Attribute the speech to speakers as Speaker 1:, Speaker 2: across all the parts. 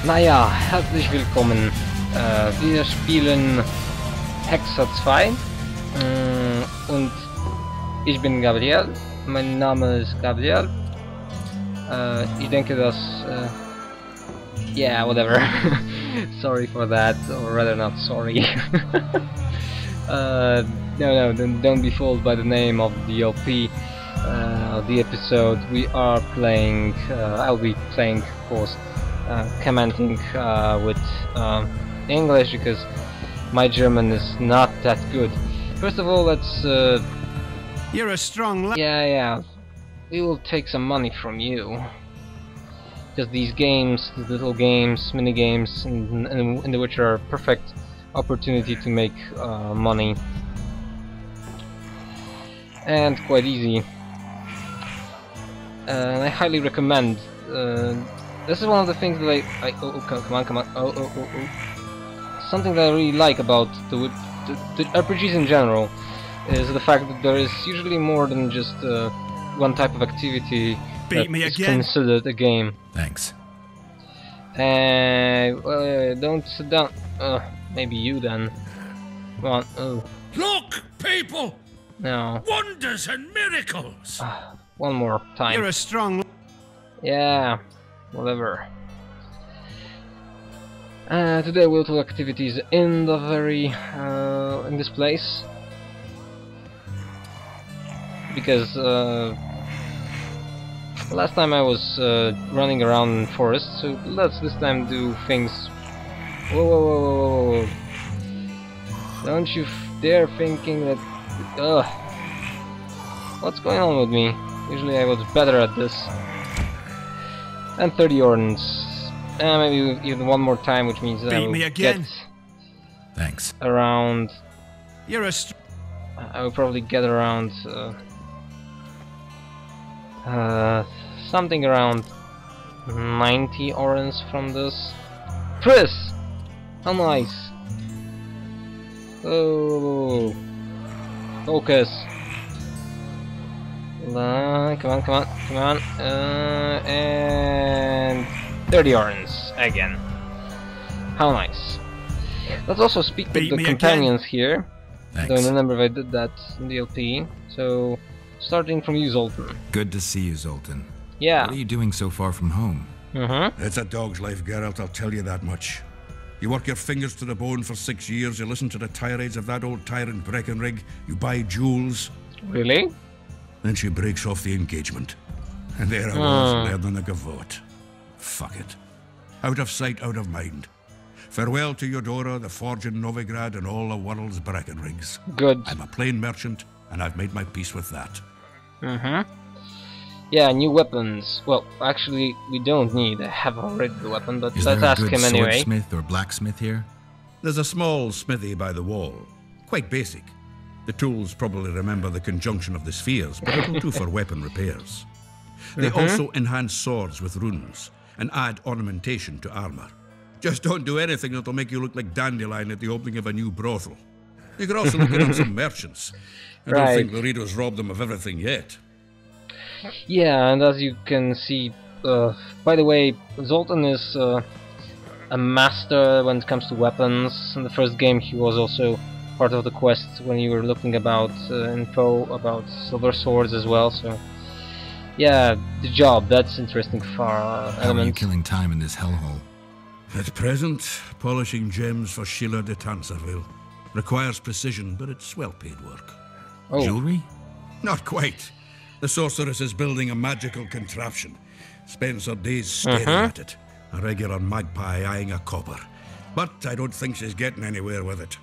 Speaker 1: Naja, herzlich willkommen. Wir spielen Hexer 2 und ich bin Gabriel. Mein Name ist Gabriel. Ich denke, dass yeah, whatever. Sorry for that, or rather not sorry. No, don't be fooled by the name of the LP. The episode we are playing. I'll be playing, of course, commenting with English because my German is not that good. First of all, let's.
Speaker 2: You're a strong lad.
Speaker 1: Yeah. We will take some money from you. Because these games, these little games, mini games, in the which are a perfect opportunity to make money. And quite easy. And I highly recommend. This is one of the things that I come on. Oh. Something that I really like about the RPGs in general is the fact that there is usually more than just one type of activity that is considered a game.
Speaker 2: Thanks.
Speaker 1: Don't sit down. Maybe you then. Come on. Oh.
Speaker 3: Look, people!
Speaker 1: No.
Speaker 3: Wonders and miracles!
Speaker 1: One more time.
Speaker 2: You're a strong.
Speaker 1: Yeah. Whatever. Today we'll do activities in the in this place. Because last time I was running around in forest, so let's this time do things. Whoa. Don't you dare thinking that. What's going on with me? Usually I was better at this. And 30 ordnance. Maybe even one more time, which means that I will get.
Speaker 2: Thanks.
Speaker 1: Around.
Speaker 2: You're a.
Speaker 1: I will probably get around. Something around 90 orange from this. Chris! How nice! Oh, focus! Come on! And 30 orange again. How nice! Let's also speak with the companions here.
Speaker 2: Thanks.
Speaker 1: Don't remember if I did that in the LP. So. Starting from you, Zoltan.
Speaker 2: Good to see you, Zoltan.
Speaker 1: Yeah.
Speaker 2: What are you doing so far from home?
Speaker 3: It's a dog's life, Geralt, I'll tell you that much. You work your fingers to the bone for 6 years, you listen to the tirades of that old tyrant Breckenrig, you buy jewels.
Speaker 1: Really?
Speaker 3: Then she breaks off the engagement. And there I was, learning a gavotte. Fuck it. Out of sight, out of mind. Farewell to Eudora, the forge in Novigrad, and all the world's Breckenrigs.
Speaker 1: Good.
Speaker 3: I'm a plain merchant, and I've made my peace with that.
Speaker 1: Yeah, new weapons. Well, actually, we don't need. I have already the weapon, but let's ask him anyway.
Speaker 2: Is there a good swordsmith or blacksmith here?
Speaker 3: There's a small smithy by the wall. Quite basic. The tools probably remember the conjunction of the spheres, but it'll do for weapon repairs. They also enhance swords with runes, and add ornamentation to armor. Just don't do anything that'll make you look like Dandelion at the opening of a new brothel. You could also look at some merchants. I don't think Laredo's robbed them of everything yet.
Speaker 1: Yeah, and as you can see, by the way, Zoltan is a master when it comes to weapons. In the first game he was also part of the quest when you were looking about info about silver swords as well, so yeah, the job, that's interesting for
Speaker 2: How
Speaker 1: element.
Speaker 2: are you killing time in this hellhole?
Speaker 3: At present, polishing gems for Sheila de Tanserville. Requires precision, but it's well-paid work.
Speaker 1: Oh.
Speaker 2: Jewelry?
Speaker 3: Not quite. The sorceress is building a magical contraption. Spends her days staring at it. A regular magpie eyeing a copper. But I don't think she's getting anywhere with it.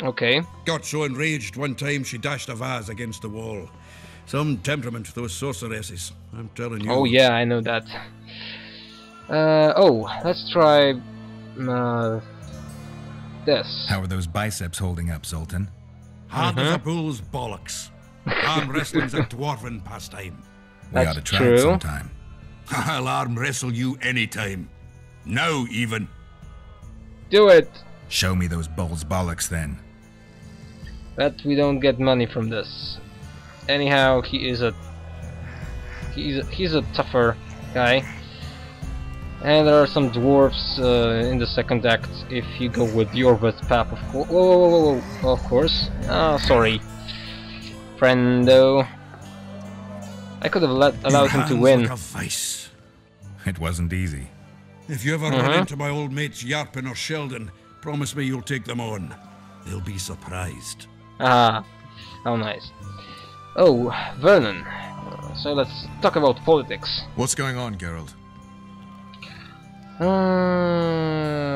Speaker 1: Okay.
Speaker 3: Got so enraged one time she dashed a vase against the wall. Some temperament, those sorceresses. I'm telling you.
Speaker 1: Oh yeah, I know that. Let's try this.
Speaker 2: How are those biceps holding up, Zoltan?
Speaker 3: Hard as a bull's bollocks. Arm wrestling's a dwarven pastime.
Speaker 2: We ought to try it sometime.
Speaker 3: I'll arm wrestle you anytime. Now, even.
Speaker 1: Do it!
Speaker 2: Show me those bull's bollocks then.
Speaker 1: But we don't get money from this. Anyhow, he's a tougher guy. And there are some dwarves in the second act if you go with your best path, of course. Whoa, of course. Ah, sorry, friendo. I could have allowed him to win.
Speaker 3: Like a vice.
Speaker 2: It wasn't easy.
Speaker 3: If you ever run into my old mates Yarpin or Sheldon, promise me you'll take them on. They'll be surprised.
Speaker 1: Ah, how nice. Oh, Vernon. So let's talk about politics.
Speaker 4: What's going on, Geralt?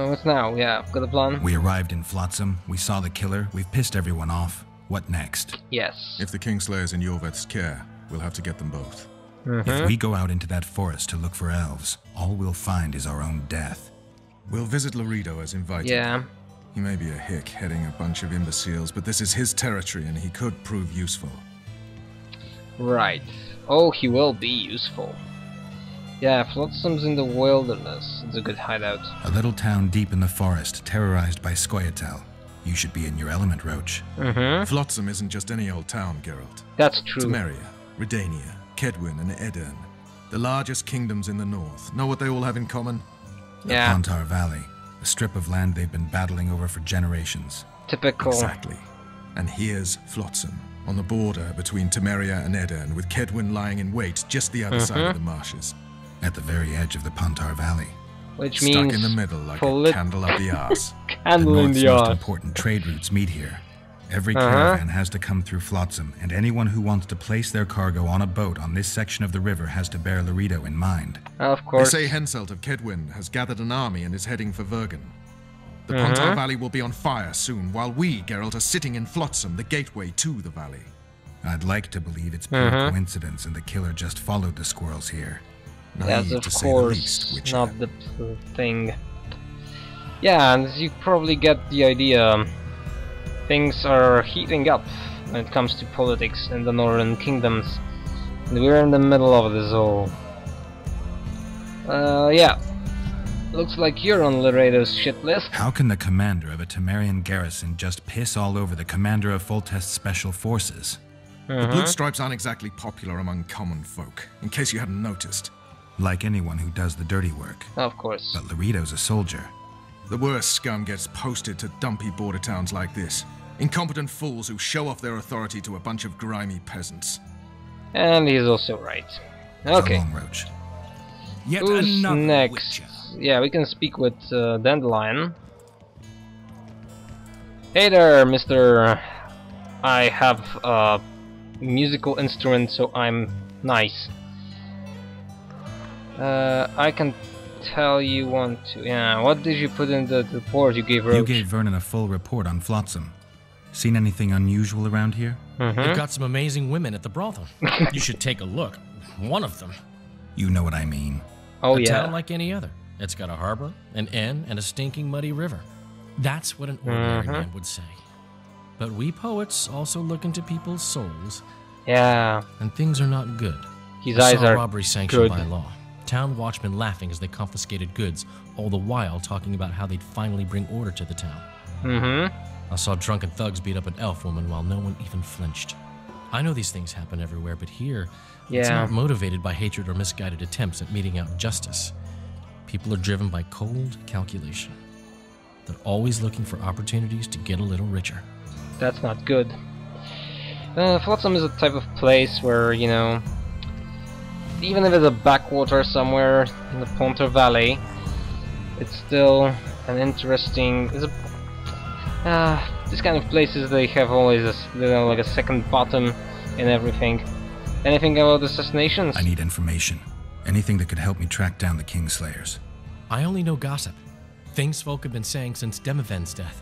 Speaker 1: What's now? Yeah, got a plan?
Speaker 2: We arrived in Flotsam, we saw the killer, we've pissed everyone off. What next?
Speaker 1: Yes.
Speaker 4: If the Kingslayer's in Yorveth's care, we'll have to get them both.
Speaker 2: If we go out into that forest to look for elves, all we'll find is our own death.
Speaker 4: We'll visit Laredo as invited.
Speaker 1: Yeah.
Speaker 4: He may be a hick heading a bunch of imbeciles, but this is his territory and he could prove useful.
Speaker 1: Right. Oh, he will be useful. Yeah, Flotsam's in the wilderness. It's a good hideout.
Speaker 2: A little town deep in the forest, terrorized by Scoia'tael. You should be in your element, Roach.
Speaker 4: Flotsam isn't just any old town, Geralt.
Speaker 1: That's true.
Speaker 4: Temeria, Redania, Kedwin, and Edirn. The largest kingdoms in the north. Know what they all have in common?
Speaker 2: The
Speaker 1: Yeah,
Speaker 2: Pontar Valley, a strip of land they've been battling over for generations.
Speaker 1: typical.
Speaker 4: Exactly. And here's Flotsam, on the border between Temeria and Edirn, with Kedwin lying in wait just the other side of the marshes.
Speaker 2: At the very edge of the Pontar Valley.
Speaker 1: Which
Speaker 4: Stuck
Speaker 1: means
Speaker 4: in the middle like a candle up the arse.
Speaker 1: candle in
Speaker 2: North's
Speaker 1: the
Speaker 2: most
Speaker 1: arse.
Speaker 2: important trade routes meet here. Every caravan has to come through Flotsam, and anyone who wants to place their cargo on a boat on this section of the river has to bear Laredo in mind.
Speaker 1: Of
Speaker 4: They
Speaker 1: course.
Speaker 4: say Henselt of Kedwin has gathered an army and is heading for Vergen. The Pontar Valley will be on fire soon, while we, Geralt, are sitting in Flotsam, the gateway to the valley.
Speaker 2: I'd like to believe it's pure coincidence and the killer just followed the squirrels here.
Speaker 1: That's
Speaker 4: Naive
Speaker 1: of
Speaker 4: to say the
Speaker 1: course
Speaker 4: least, Witcher.
Speaker 1: not the thing. Yeah, and you probably get the idea. Things are heating up when it comes to politics in the northern kingdoms. And we're in the middle of this all. Yeah. Looks like you're on Laredo's shit list.
Speaker 2: How can the commander of a Temerian garrison just piss all over the commander of Foltest's special forces?
Speaker 4: The Blue Stripes aren't exactly popular among common folk, in case you hadn't noticed.
Speaker 2: Like anyone who does the dirty work.
Speaker 1: Of course.
Speaker 2: But Laredo's a soldier.
Speaker 4: The worst scum gets posted to dumpy border towns like this. Incompetent fools who show off their authority to a bunch of grimy peasants.
Speaker 1: And he's also right. Okay.
Speaker 2: So long, Roach.
Speaker 3: Yet
Speaker 1: Who's
Speaker 3: another
Speaker 1: next?
Speaker 3: Witcher.
Speaker 1: Yeah, we can speak with Dandelion. Hey there, Mr. I have a musical instrument, so I'm nice. I can tell you want to. Yeah, what did you put in the report you gave Roach?
Speaker 2: You gave Vernon a full report on Flotsam. Seen anything unusual around here?
Speaker 5: They've got some amazing women at the brothel. You should take a look. One of them.
Speaker 2: You know what I mean.
Speaker 1: Oh
Speaker 5: a
Speaker 1: yeah.
Speaker 5: town like any other. It's got a harbor, an inn, and a stinking muddy river. That's what an ordinary man would say. But we poets also look into people's souls,
Speaker 1: Yeah.
Speaker 5: and things are not good.
Speaker 1: His
Speaker 5: I
Speaker 1: eyes
Speaker 5: saw
Speaker 1: are
Speaker 5: robbery sanctioned
Speaker 1: good.
Speaker 5: by law. Town watchmen laughing as they confiscated goods, all the while talking about how they'd finally bring order to the town. I saw drunken thugs beat up an elf woman while no one even flinched. I know these things happen everywhere, but here, it's
Speaker 1: Yeah.
Speaker 5: not motivated by hatred or misguided attempts at meting out justice. People are driven by cold calculation. They're always looking for opportunities to get a little richer.
Speaker 1: That's not good. Flotsam is a type of place where, you know, even if it's a backwater somewhere in the Pontar Valley, it's still an interesting. This kind of places, they have always like a second bottom in everything. Anything about assassinations?
Speaker 2: I need information. Anything that could help me track down the Kingslayers.
Speaker 5: I only know gossip. Things folk have been saying since Demiven's death.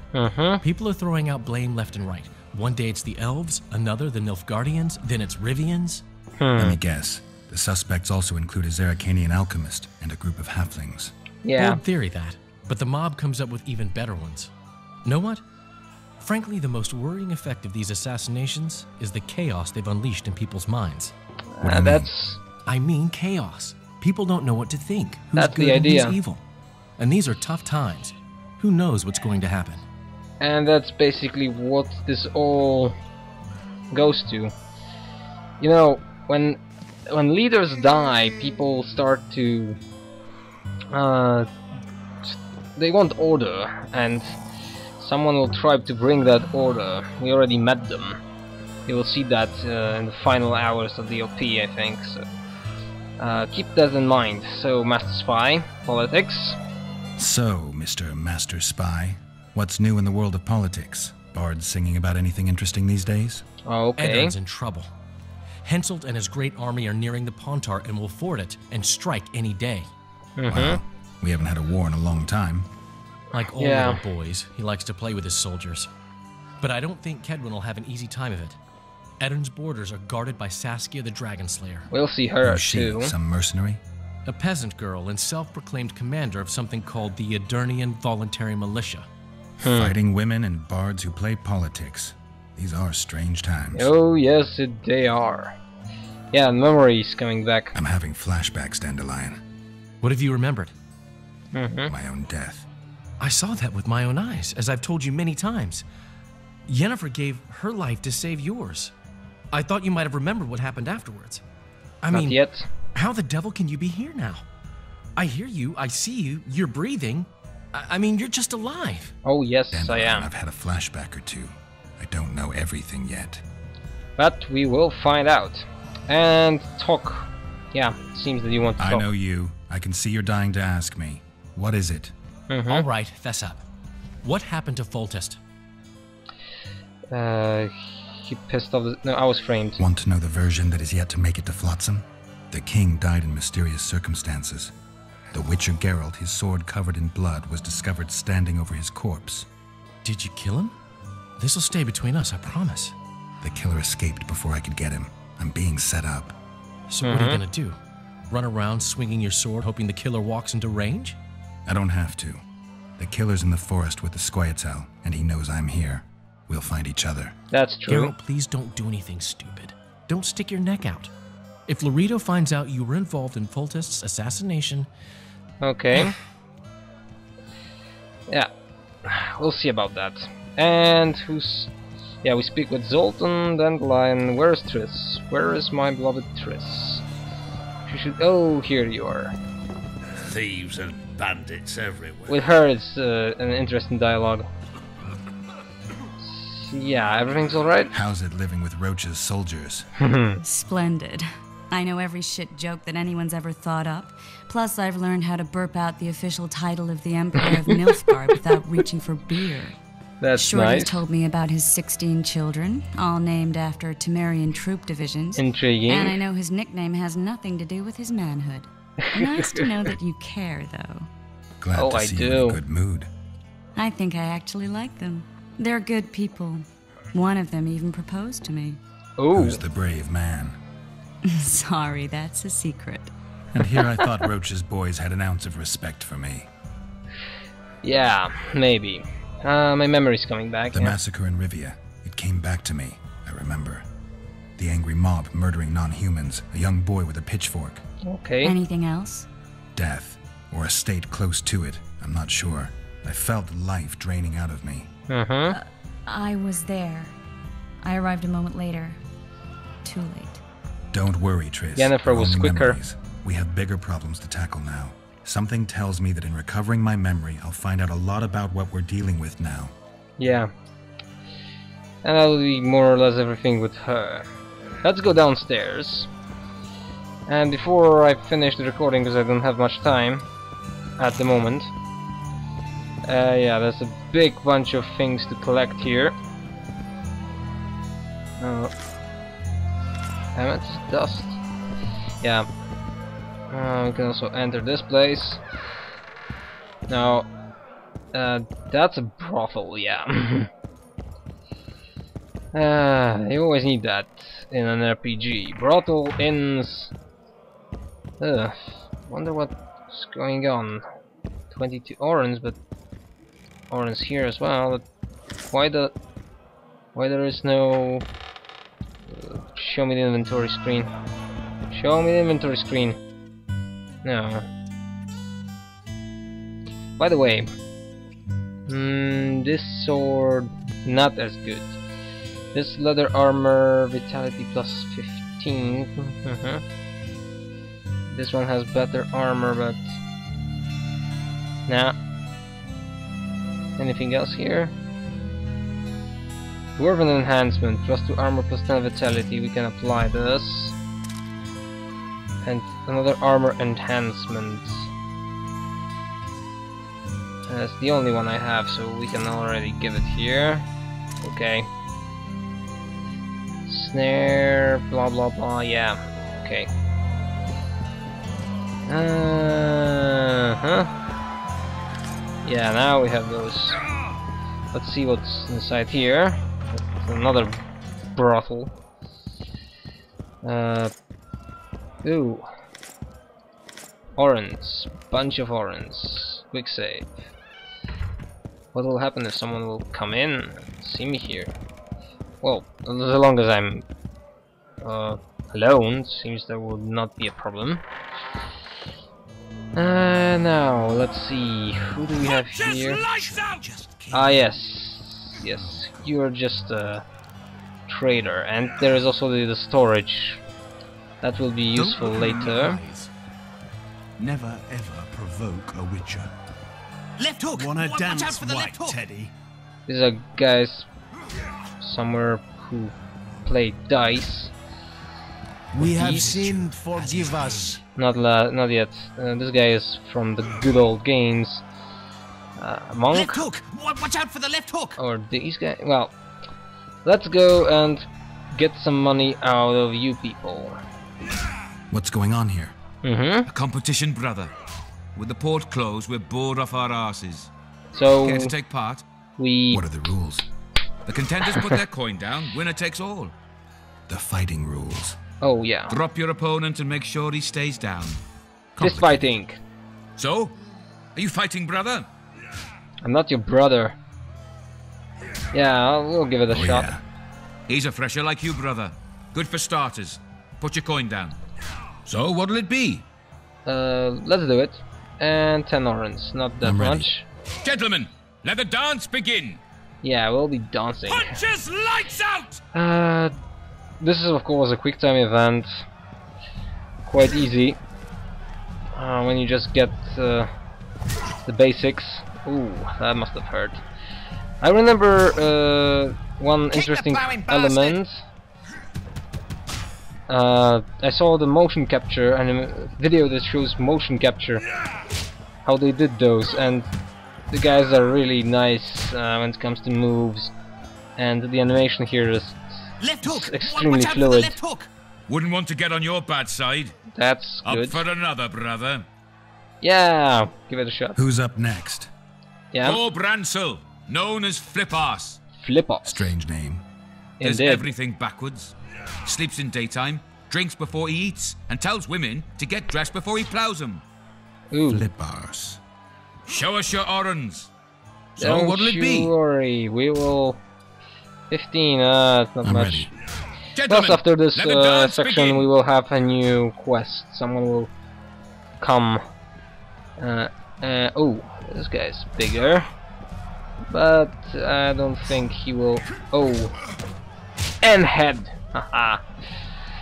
Speaker 5: People are throwing out blame left and right. One day it's the elves, another the Nilfgaardians, then it's Rivians.
Speaker 2: Let me guess. The suspects also include a Zeracanian alchemist and a group of halflings.
Speaker 1: Yeah.
Speaker 5: Bold theory that, but the mob comes up with even better ones. Know what? Frankly, the most worrying effect of these assassinations is the chaos they've unleashed in people's minds.
Speaker 2: What do you
Speaker 1: That's
Speaker 5: I mean chaos. People don't know what to think. Who's
Speaker 1: That's the
Speaker 5: good and
Speaker 1: idea.
Speaker 5: who's evil. And these are tough times. Who knows what's going to happen?
Speaker 1: and that's basically what this all goes to. You know, when leaders die, people start to they want order, and someone will try to bring that order. We already met them. You will see that in the final hours of the OP, I think. So keep that in mind. So, Master Spy, politics.
Speaker 2: So, Mr. Master Spy, what's new in the world of politics? Bards singing about anything interesting these days?
Speaker 1: Okay.
Speaker 5: Eddard's in trouble. Henselt and his great army are nearing the Pontar and will ford it and strike any day.
Speaker 2: Wow, we haven't had a war in a long time.
Speaker 5: Like all little boys, he likes to play with his soldiers. But I don't think Kedwin will have an easy time of it. Eddard's borders are guarded by Saskia the Dragon Slayer.
Speaker 1: We'll see her
Speaker 2: Who's she,
Speaker 1: too.
Speaker 2: some mercenary?
Speaker 5: A peasant girl and self-proclaimed commander of something called the Adernian Voluntary Militia.
Speaker 2: Fighting women and bards who play politics. These are strange times.
Speaker 1: Oh yes, they are. Yeah, memories coming back.
Speaker 2: I'm having flashbacks, Dandelion.
Speaker 5: What have you remembered?
Speaker 2: My own death.
Speaker 5: I saw that with my own eyes, as I've told you many times. Yennefer gave her life to save yours. I thought you might have remembered what happened afterwards.
Speaker 1: Not yet.
Speaker 5: How the devil can you be here now? I hear you, I see you, you're breathing. I mean, you're just alive.
Speaker 1: Oh yes,
Speaker 2: Dandelion,
Speaker 1: I am.
Speaker 2: I've had a flashback or two. I don't know everything yet.
Speaker 1: But we will find out. And talk. Yeah, seems that you want to talk.
Speaker 2: I know you. I can see you're dying to ask me. What is it?
Speaker 5: All right, fess up. What happened to Foltest?
Speaker 1: He pissed off the... No, I was framed.
Speaker 2: Want to know the version that is yet to make it to Flotsam? The king died in mysterious circumstances. The Witcher Geralt, his sword covered in blood, was discovered standing over his corpse.
Speaker 5: Did you kill him? This'll stay between us, I promise.
Speaker 2: The killer escaped before I could get him. I'm being set up.
Speaker 5: So what are you gonna do? Run around swinging your sword, hoping the killer walks into range?
Speaker 2: I don't have to. The killer's in the forest with the Squietel, and he knows I'm here. We'll find each other.
Speaker 1: That's true.
Speaker 5: Geralt, please don't do anything stupid. Don't stick your neck out. If Laredo finds out you were involved in Foltest's assassination...
Speaker 1: Okay. Yeah. We'll see about that. And who's... Yeah, we speak with Zoltan, Dandelion. Where's Triss? Where is my beloved Triss? She should... Oh, here you are.
Speaker 6: Thieves and bandits everywhere.
Speaker 1: With her, it's an interesting dialogue. Yeah, everything's alright?
Speaker 2: How's it living with Roach's soldiers?
Speaker 7: Splendid. I know every shit joke that anyone's ever thought up. Plus, I've learned how to burp out the official title of the Emperor of Nilfgaard without reaching for beer.
Speaker 1: That's
Speaker 7: Shorty's
Speaker 1: nice.
Speaker 7: told me about his 16 children, all named after Temerian troop divisions.
Speaker 1: Intriguing.
Speaker 7: And I know his nickname has nothing to do with his manhood. Nice to know that you care, though.
Speaker 2: Glad
Speaker 1: Oh,
Speaker 2: to
Speaker 1: I
Speaker 2: see
Speaker 1: do.
Speaker 2: you in a good mood.
Speaker 7: I think I actually like them. They're good people. One of them even proposed to me.
Speaker 1: Ooh.
Speaker 2: Who's the brave man?
Speaker 7: Sorry, that's a secret.
Speaker 2: And here I thought Roach's boys had an ounce of respect for me.
Speaker 1: Yeah, maybe. My memory's coming back.
Speaker 2: The
Speaker 1: Yeah.
Speaker 2: massacre in Rivia. It came back to me. I remember. The angry mob murdering non-humans. A young boy with a pitchfork.
Speaker 1: Okay.
Speaker 7: Anything else?
Speaker 2: Death. Or a state close to it. I'm not sure. I felt life draining out of me.
Speaker 7: I was there. I arrived a moment later. Too late.
Speaker 2: Don't worry, Triss.
Speaker 1: Yennefer
Speaker 2: They're
Speaker 1: was
Speaker 2: only
Speaker 1: quicker.
Speaker 2: memories. We have bigger problems to tackle now. Something tells me that in recovering my memory, I'll find out a lot about what we're dealing with now.
Speaker 1: Yeah. And that'll be more or less everything with her. Let's go downstairs. And before I finish the recording, because I don't have much time at the moment. Yeah, there's a big bunch of things to collect here. Oh. Damn it, dust. Yeah. We can also enter this place. Now, that's a brothel, yeah. You always need that in an RPG. Brothel, inns. Wonder what's going on. 22 orange, but orange here as well. But why there is no? Show me the inventory screen. Show me the inventory screen. No. By the way, this sword not as good. This leather armor, vitality plus 15. This one has better armor, but Now, anything else here? Dwarven enhancement, +2 armor, +10 vitality. We can apply this. And another armor enhancement. That's the only one I have, so we can already give it here. Okay. Snare, blah blah blah, yeah. Okay. Yeah, now we have those. Let's see what's inside here. It's another brothel. Ooh. Orange. Bunch of orange. Quick save. What will happen if someone will come in and see me here? Well, as long as I'm alone, seems there will not be a problem. Now, let's see. Who do we have here? Ah, yes. Yes, you're just a trader. And there is also the storage. That will be useful later.
Speaker 8: Never ever provoke a witcher.
Speaker 9: Left hook!
Speaker 8: Wanna
Speaker 9: Watch
Speaker 8: dance
Speaker 9: out for the
Speaker 8: white,
Speaker 9: left hook.
Speaker 8: Teddy?
Speaker 1: These are guys somewhere who play dice.
Speaker 8: We have
Speaker 1: These-
Speaker 8: sinned, forgive us.
Speaker 1: Not yet. This guy is from the good old games. Monk,
Speaker 9: Left hook! Watch out for the left hook!
Speaker 1: or these guys. Well, let's go and get some money out of you people.
Speaker 2: What's going on here?
Speaker 1: Mm-hmm.
Speaker 10: A competition, brother. With the port closed, we're bored off our asses.
Speaker 1: So
Speaker 10: Care to take part?
Speaker 1: we.
Speaker 2: What are the rules?
Speaker 10: The contenders put their coin down, winner takes all.
Speaker 2: The fighting rules.
Speaker 1: Oh yeah.
Speaker 10: Drop your opponent and make sure he stays down.
Speaker 1: Fist fighting.
Speaker 10: So? Are you fighting, brother?
Speaker 1: I'm not your brother. Yeah, we'll give it a shot.
Speaker 2: Yeah.
Speaker 10: He's a fresher like you, brother. Good for starters. Put your coin down. So, what'll it be?
Speaker 1: Let's do it. And 10 orange, not that
Speaker 2: I'm ready.
Speaker 1: much.
Speaker 10: Gentlemen, let the dance begin!
Speaker 1: Yeah, we'll be dancing.
Speaker 10: Punches lights out!
Speaker 1: This is of course a quick time event. Quite easy. When you just get the basics. Ooh, that must have hurt. I remember one interesting element. I saw the motion capture and a video that shows motion capture, how they did those, and the guys are really nice when it comes to moves, and the animation here is
Speaker 9: Left hook!
Speaker 1: extremely
Speaker 9: Watch out for the
Speaker 1: fluid.
Speaker 9: left hook!
Speaker 10: Wouldn't want to get on your bad side.
Speaker 1: That's
Speaker 10: Up
Speaker 1: good.
Speaker 10: for another, brother.
Speaker 1: Yeah, give it a shot.
Speaker 2: Who's up next?
Speaker 1: Yeah,
Speaker 10: Bob Ransel, known as Flip-Ass.
Speaker 1: flip off.
Speaker 2: Strange name.
Speaker 10: Does
Speaker 1: Indeed.
Speaker 10: everything backwards. Sleeps in daytime, drinks before he eats, and tells women to get dressed before he plows them.
Speaker 1: Ooh,
Speaker 2: Flippars.
Speaker 10: Show us your orange. So
Speaker 1: don't
Speaker 10: what'll it
Speaker 1: you
Speaker 10: be?
Speaker 1: worry, we will. 15. It's not
Speaker 2: I'm
Speaker 1: much.
Speaker 2: ready.
Speaker 10: Gentlemen,
Speaker 1: Plus, after this
Speaker 10: let the dance
Speaker 1: section,
Speaker 10: begin.
Speaker 1: we will have a new quest. Someone will come. Oh, this guy's bigger, but I don't think he will. Oh, and head. Haha.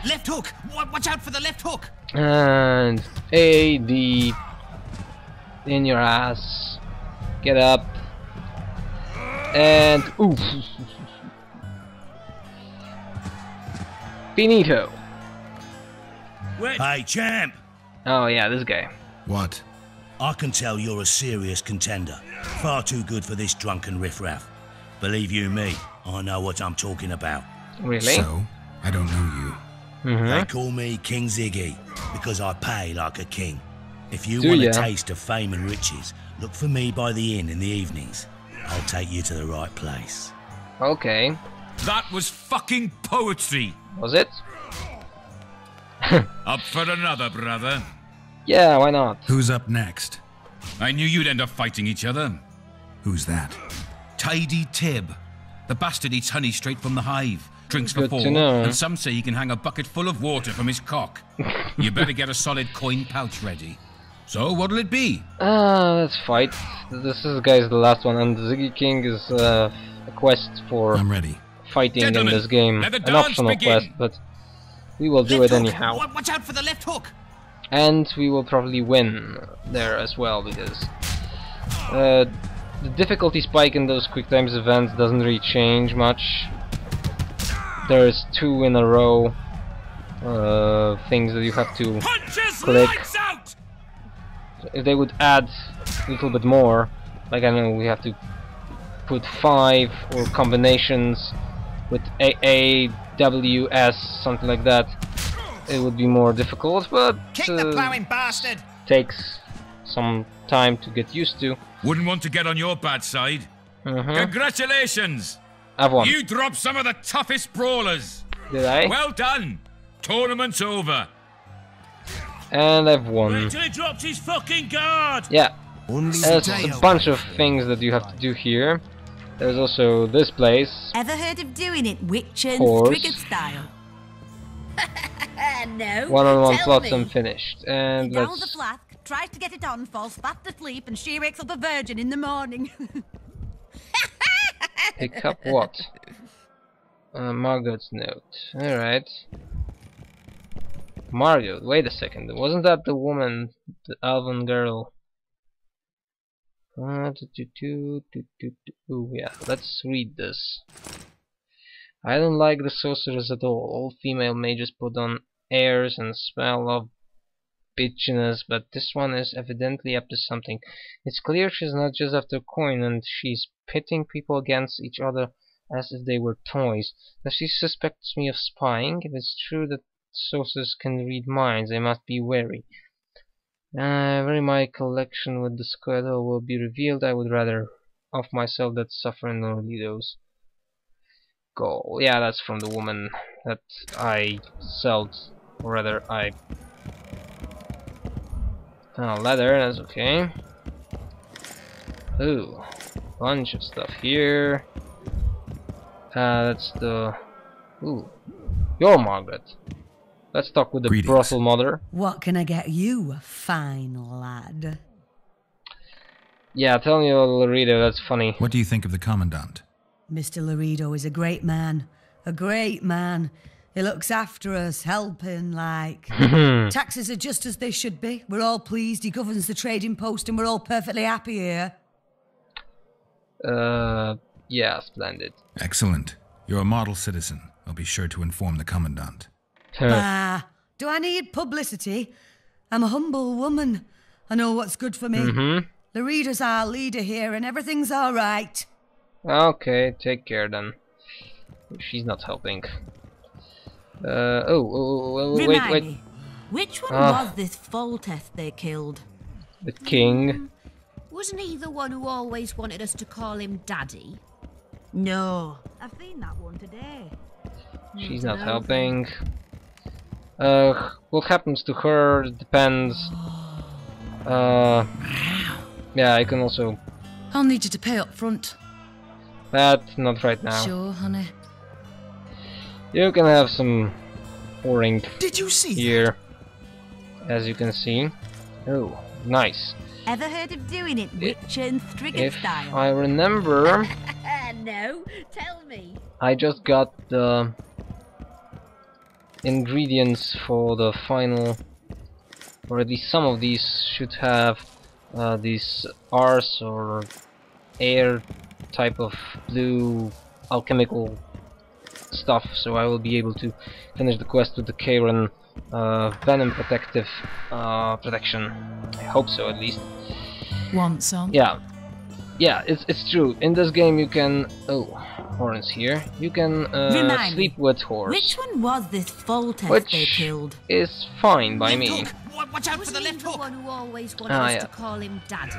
Speaker 9: Left hook! Watch out for the left hook!
Speaker 1: And AD in your ass. Get up. And oof. Finito.
Speaker 11: Hey, champ!
Speaker 1: Oh yeah, this guy.
Speaker 2: What?
Speaker 11: I can tell you're a serious contender. Far too good for this drunken riffraff. Believe you me, I know what I'm talking about.
Speaker 1: Really?
Speaker 2: So? I don't know you.
Speaker 11: They call me King Ziggy because I pay like a king. If you
Speaker 1: Do
Speaker 11: want
Speaker 1: ya?
Speaker 11: a taste of fame and riches, look for me by the inn in the evenings. I'll take you to the right place.
Speaker 1: Okay.
Speaker 10: That was fucking poetry.
Speaker 1: Was it?
Speaker 10: Up for another, brother.
Speaker 1: Yeah, why not?
Speaker 2: Who's up next?
Speaker 10: I knew you'd end up fighting each other.
Speaker 2: Who's that?
Speaker 10: Tidy Tib. The bastard eats honey straight from the hive, drinks for
Speaker 1: Good to
Speaker 10: 4,
Speaker 1: know.
Speaker 10: and some say he can hang a bucket full of water from his cock. You better get a solid coin pouch ready. So, what'll it be?
Speaker 1: Let's fight. This is, guys, the last one, and Ziggy King is a quest for
Speaker 2: I'm ready.
Speaker 1: fighting
Speaker 10: Gentlemen,
Speaker 1: in this game.
Speaker 10: let the
Speaker 1: An
Speaker 10: dance
Speaker 1: optional
Speaker 10: begin.
Speaker 1: quest, but we will do
Speaker 9: Left
Speaker 1: it
Speaker 9: hook.
Speaker 1: anyhow.
Speaker 9: Watch out for the left hook!
Speaker 1: And we will probably win there as well, because The difficulty spike in those quick times events doesn't really change much. There's 2 in a row things that you have to click. If they would add a little bit more, like I don't know, we have to put 5 or combinations with A, W, S, something like that, it would be more difficult, but
Speaker 9: Kick the plowing bastard!
Speaker 1: Takes some time to get used to.
Speaker 10: Wouldn't want to get on your bad side. Congratulations!
Speaker 1: I've won.
Speaker 10: You dropped some of the toughest brawlers.
Speaker 1: Did I?
Speaker 10: Well done. Tournament's over.
Speaker 1: And I've won.
Speaker 6: Wait till he drops his fucking guard.
Speaker 1: Yeah. There's a bunch of things that you have to do here. There's also this place.
Speaker 12: Ever heard of doing it witch and triggered style? No.
Speaker 1: One-on-one flotsam finished. And
Speaker 12: down
Speaker 1: let's
Speaker 12: the flask, tries to get it on, falls fast asleep, and she wakes up a virgin in the morning.
Speaker 1: pick up what? Margot's note. Alright. Margot, wait a second. Wasn't that the woman, the Alvan girl? Oh yeah, let's read this. I don't like the sorcerers at all. All female mages put on airs and smell of bitchiness, but this one is evidently up to something. It's clear she's not just after coin, and she's pitting people against each other as if they were toys. Does she suspect me of spying? If it's true that sorcerers can read minds, I must be wary. Where my collection with the squirrel will be revealed, I would rather off myself that suffer in Radeon's goal. Yeah, that's from the woman that I sold, or rather I... Oh, leather, that's okay. Ooh, bunch of stuff here. That's the... Ooh, you're Margaret. Let's talk with the brothel mother.
Speaker 13: What can I get you, fine lad?
Speaker 1: Yeah, tell me about Laredo, that's funny.
Speaker 2: What do you think of the Commandant?
Speaker 13: Mr. Laredo is a great man. A great man. He looks after us, helping, like... Taxes are just as they should be. We're all pleased. He governs the trading post and we're all perfectly happy here.
Speaker 1: Yeah, splendid.
Speaker 2: Excellent. You're a model citizen. I'll be sure to inform the Commandant.
Speaker 13: Bah, do I need publicity? I'm a humble woman. I know what's good for me. Laredo's our leader here and everything's alright.
Speaker 1: Okay, take care then. She's not helping. Wait.
Speaker 12: Me, which one was this Foltest they killed?
Speaker 1: The king.
Speaker 12: Wasn't he the one who always wanted us to call him Daddy? No.
Speaker 13: I've seen that one today.
Speaker 1: She's not helping. What happens to her depends. Yeah, I can also...
Speaker 13: I'll need you to pay up front.
Speaker 1: But not right now.
Speaker 13: Sure, honey.
Speaker 1: You can have some pouring.
Speaker 9: Did you see
Speaker 1: here? As you can see. Oh, nice.
Speaker 12: Ever heard of doing it witch and triggered style?
Speaker 1: If I remember...
Speaker 12: No, tell me.
Speaker 1: I just got the ingredients for the final, or at least some of these should have these Rs or air type of blue alchemical stuff, so I will be able to finish the quest with the Karen venom protective protection. I hope so, at least.
Speaker 13: Want some?
Speaker 1: Yeah, it's true. In this game you can... Oh, Horns here. You can sleep with Horse.
Speaker 12: Which one was this Foltest they killed?
Speaker 1: Is fine by me.
Speaker 9: Watch out for the left hook!
Speaker 12: The one who always wanted us to call him Daddy.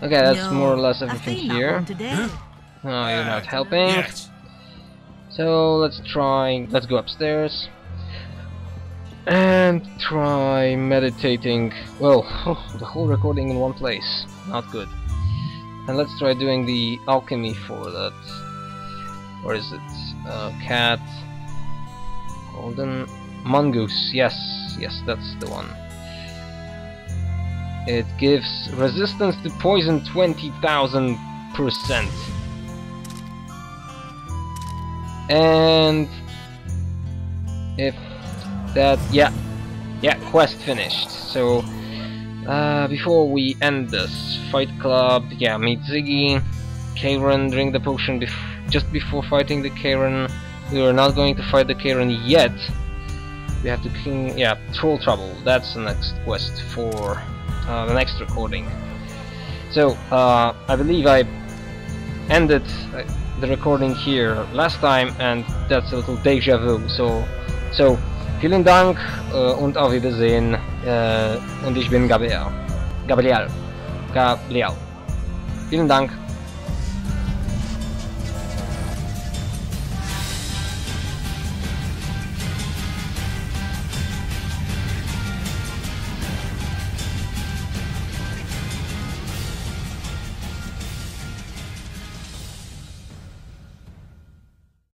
Speaker 1: Okay, that's more or less everything
Speaker 12: I've seen
Speaker 1: here.
Speaker 12: That one today.
Speaker 1: Oh, you're not helping.
Speaker 6: Yes.
Speaker 1: So let's go upstairs and try meditating. Well, the whole recording in one place. Not good. And let's try doing the alchemy for that. Where is it? Cat. Golden. Mongoose. Yes, that's the one. It gives resistance to poison 20,000%. And if that, yeah, quest finished. So Before we end this, Fight Club, yeah, meet Ziggy, Karen, drink the potion just before fighting the Karen. We are not going to fight the Karen yet. We have to Troll Trouble. That's the next quest for the next recording. So, I believe I ended the recording here last time, and that's a little deja vu. So vielen Dank und auf Wiedersehen. Und ich bin Gabriel. Vielen Dank.